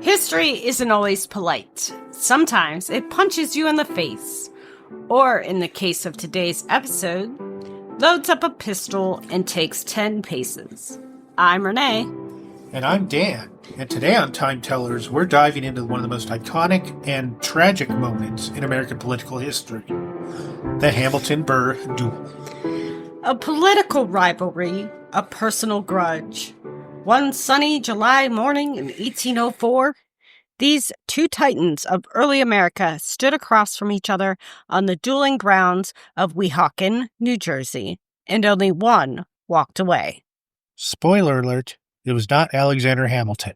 History isn't always polite. Sometimes it punches you in the face. Or, in the case of today's episode, loads up a pistol and takes 10 paces. I'm Renee. And I'm Dan. And today on Time Tellers, we're diving into one of the most iconic and tragic moments in American political history, the Hamilton-Burr duel. A political rivalry, a personal grudge. One sunny July morning in 1804, these two titans of early America stood across from each other on the dueling grounds of Weehawken, New Jersey, and only one walked away. Spoiler alert, it was not Alexander Hamilton.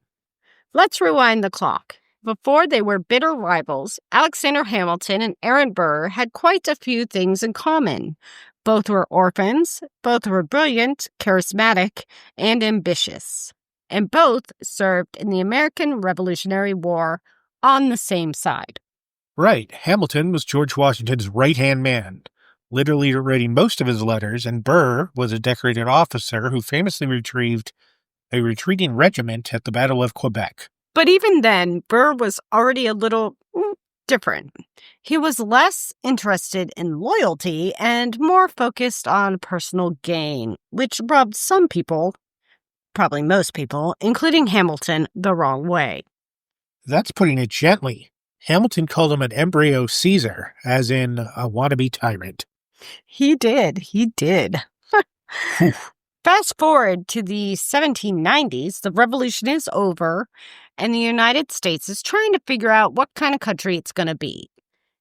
Let's rewind the clock. Before they were bitter rivals, Alexander Hamilton and Aaron Burr had quite a few things in common. Both were orphans, both were brilliant, charismatic, and ambitious. And both served in the American Revolutionary War on the same side. Right, Hamilton was George Washington's right-hand man, literally writing most of his letters, and Burr was a decorated officer who famously retrieved a retreating regiment at the Battle of Quebec. But even then, Burr was already a little different. He was less interested in loyalty and more focused on personal gain, which rubbed some people, probably most people, including Hamilton, the wrong way. That's putting it gently. Hamilton called him an embryo Caesar, as in a wannabe tyrant. He did. Fast forward to the 1790s, the revolution is over, and the United States is trying to figure out what kind of country it's going to be.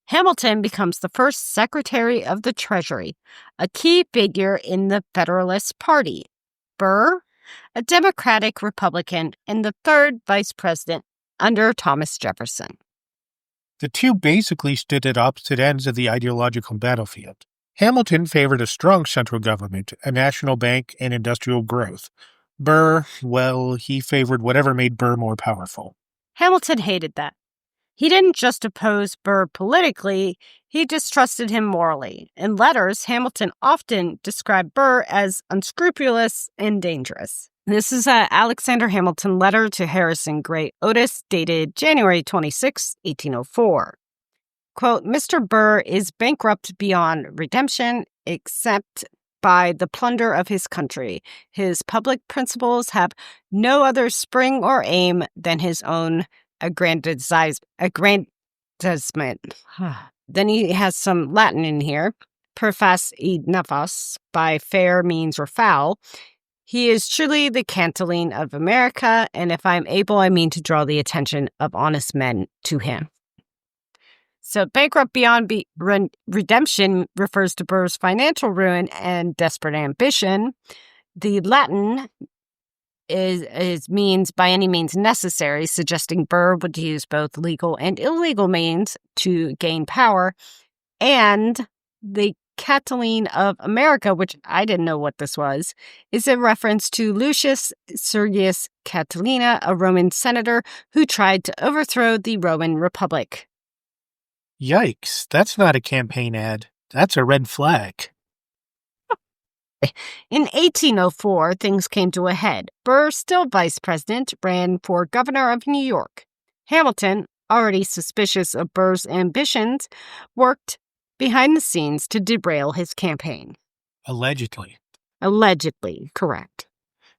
Hamilton becomes the first Secretary of the Treasury, a key figure in the Federalist Party. Burr, a Democratic Republican, and the third Vice President under Thomas Jefferson. The two basically stood at opposite ends of the ideological battlefield. Hamilton favored a strong central government, a national bank, and industrial growth. Burr, well, he favored whatever made Burr more powerful. Hamilton hated that. He didn't just oppose Burr politically, he distrusted him morally. In letters, Hamilton often described Burr as unscrupulous and dangerous. This is an Alexander Hamilton letter to Harrison Gray Otis, dated January 26, 1804. Quote, Mr. Burr is bankrupt beyond redemption, except by the plunder of his country. His public principles have no other spring or aim than his own aggrandizement. Then he has some Latin in here. Per fas id nefas, by fair means or foul. He is truly the Catiline of America, and if I'm able, I mean to draw the attention of honest men to him. So bankrupt beyond redemption refers to Burr's financial ruin and desperate ambition. The Latin is means by any means necessary, suggesting Burr would use both legal and illegal means to gain power. And the Catiline of America, which I didn't know what this was, is a reference to Lucius Sergius Catilina, a Roman senator who tried to overthrow the Roman Republic. Yikes, that's not a campaign ad. That's a red flag. In 1804, things came to a head. Burr, still vice president, ran for governor of New York. Hamilton, already suspicious of Burr's ambitions, worked behind the scenes to derail his campaign. Allegedly. Allegedly, correct.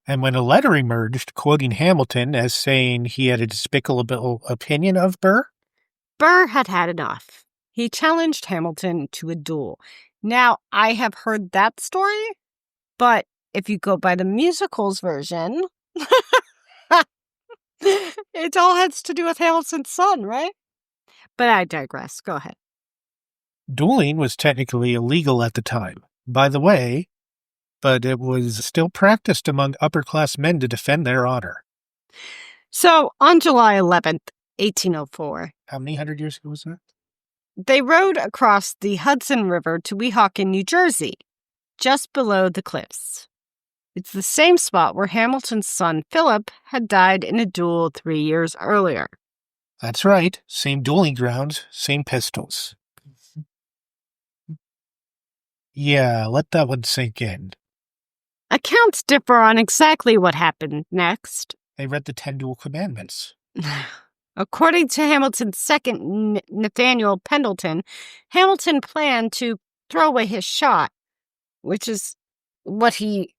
And when a letter emerged quoting Hamilton as saying he had a despicable opinion of Burr, Burr had had enough. He challenged Hamilton to a duel. Now, I have heard that story, but if you go by the musicals version, it all has to do with Hamilton's son, right? But I digress. Go ahead. dueling was technically illegal at the time, by the way, but it was still practiced among upper-class men to defend their honor. So, on July 11th, 1804. How many hundred years ago was that? They rode across the Hudson River to Weehawken, New Jersey, just below the cliffs. It's the same spot where Hamilton's son, Philip, had died in a duel 3 years earlier. That's right. Same dueling grounds, same pistols. Yeah, let that one sink in. Accounts differ on exactly what happened next. They read the 10 Duel Commandments. According to Hamilton's second, Nathaniel Pendleton, Hamilton planned to throw away his shot, which is what he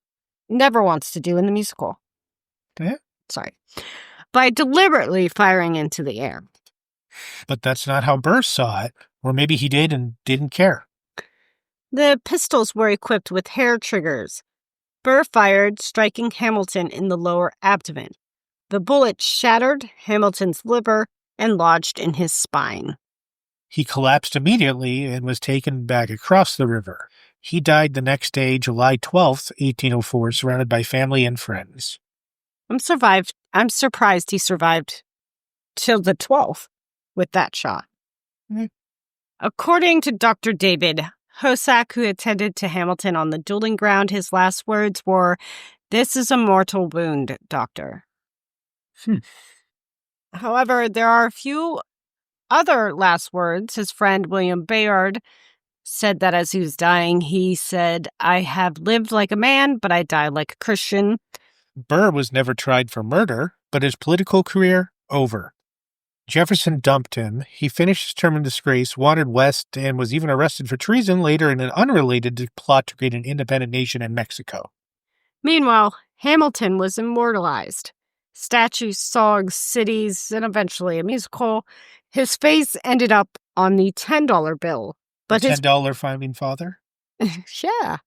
never wants to do in the musical. Yeah. Sorry. By deliberately firing into the air. But that's not how Burr saw it. Or maybe he did and didn't care. The pistols were equipped with hair triggers. Burr fired, striking Hamilton in the lower abdomen. The bullet shattered Hamilton's liver and lodged in his spine. He collapsed immediately and was taken back across the river. He died the next day, July 12th, 1804, surrounded by family and friends. I'm surprised he survived till the 12th with that shot. Mm-hmm. According to Dr. David Hosack, who attended to Hamilton on the dueling ground, his last words were, "This is a mortal wound, doctor." However, there are a few other last words. His friend William Bayard said that as he was dying, he said, "I have lived like a man, but I died like a Christian." Burr was never tried for murder, but his political career, over. Jefferson dumped him. He finished his term in disgrace, wandered west, and was even arrested for treason later in an unrelated plot to create an independent nation in Mexico. Meanwhile, Hamilton was immortalized. Statues, songs, cities, and eventually a musical. His face ended up on the $10 bill. But the $10 founding father? Yeah.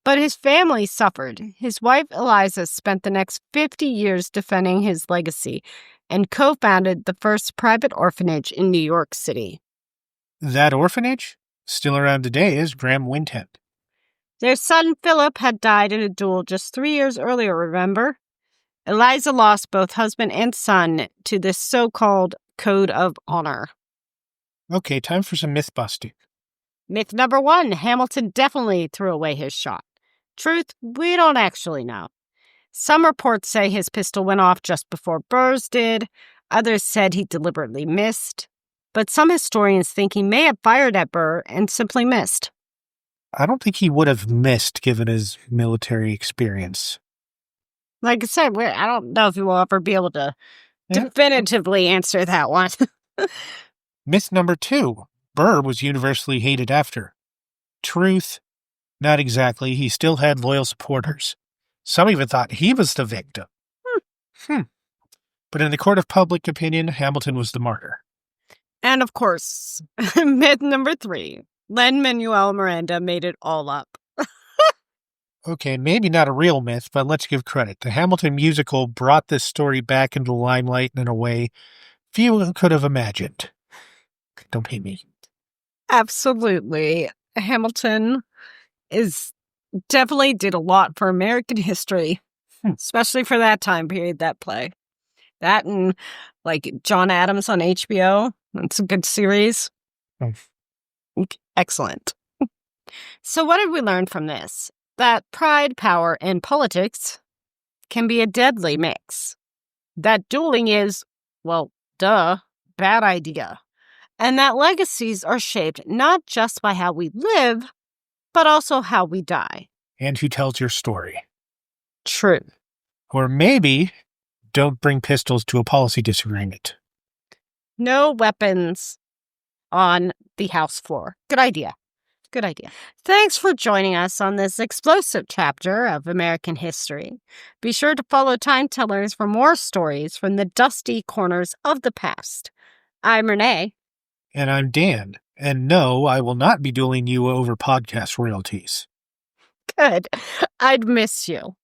But his family suffered. His wife, Eliza, spent the next 50 years defending his legacy and co-founded the first private orphanage in New York City. That orphanage? Still around today is Graham Wintent. Their son, Philip, had died in a duel just 3 years earlier, remember? Eliza lost both husband and son to this so-called code of honor. Okay, time for some myth busting. Myth number 1, Hamilton definitely threw away his shot. Truth, we don't actually know. Some reports say his pistol went off just before Burr's did. Others said he deliberately missed. But some historians think he may have fired at Burr and simply missed. I don't think he would have missed given his military experience. Like I said, I don't know if we will ever be able to definitively answer that one. Myth number 2. Burr was universally hated after. Truth, not exactly. He still had loyal supporters. Some even thought he was the victim. But in the court of public opinion, Hamilton was the martyr. And of course, myth number 3. Lin-Manuel Miranda made it all up. Okay, maybe not a real myth, but let's give credit. The Hamilton musical brought this story back into the limelight in a way few could have imagined. Don't hate me. Absolutely. Hamilton definitely did a lot for American history, especially for that time period, that play. That and, like, John Adams on HBO. That's a good series. Excellent. So what did we learn from this? That pride, power, and politics can be a deadly mix. That dueling is, well, bad idea. And that legacies are shaped not just by how we live, but also how we die. And who tells your story. True. Or maybe don't bring pistols to a policy disagreement. No weapons on the House floor. Good idea. Good idea. Thanks for joining us on this explosive chapter of American history. Be sure to follow Time Tellers for more stories from the dusty corners of the past. I'm Renee. And I'm Dan. And no, I will not be dueling you over podcast royalties. Good. I'd miss you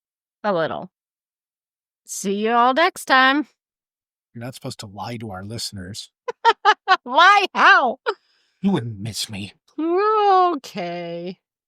a little. See you all next time. You're not supposed to lie to our listeners. Why? How? You wouldn't miss me. Okay.